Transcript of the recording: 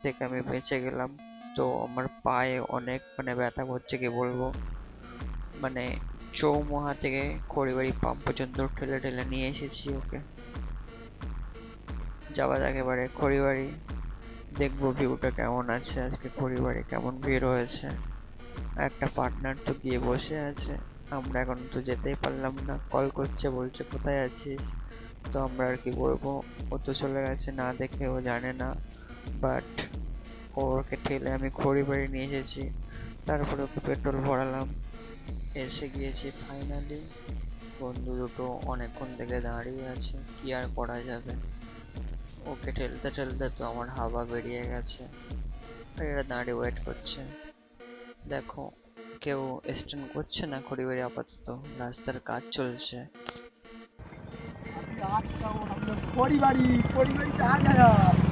থেকে আমি বেঁচে গেলাম। তো আমার পায়ে অনেক ব্যথা করছে, কি বলবো। মানে চৌমুহা থেকে খড়িবাড়ি পাম্প পর্যন্ত ঠেলে ঠেলে নিয়ে এসেছি ওকে। যাওয়া যাক এবারে খড়িবাড়ি, দেখবো ভিউটা কেমন আছে আজকে, খড়িবাড়ি কেমন ভিড় হয়েছে। একটা পার্টনার তো গিয়ে বসে আছে, আমরা এখন তো যেতেই পারলাম না, কল করছে বলছে কোথায় আছিস। তো আমরা আর কি বলবো, ও তো চলে গেছে, না দেখে ও জানে না। বাট ওকে ঠেলে আমি খড়িবাড়ি নিয়ে এসেছি, তারপরে ওকে পেট্রোল ভরালাম। এসে গিয়েছি ফাইনালি। বন্ধু দুটো অনেকক্ষণ থেকে দাঁড়িয়ে আছে, কি আর করা যাবে। ওকে ঠেলতে ঠেলতে তো আমার হাওয়া বেরিয়ে গেছে, আর এরা দাঁড়িয়ে ওয়েট করছে। দেখো, কেউ স্ট্যান্ড করছে না খড়িবাড়ি, আপাতত রাস্তার কাজ চলছে। आज का वो हम लोग खोड़ी बाड़ी आ गया।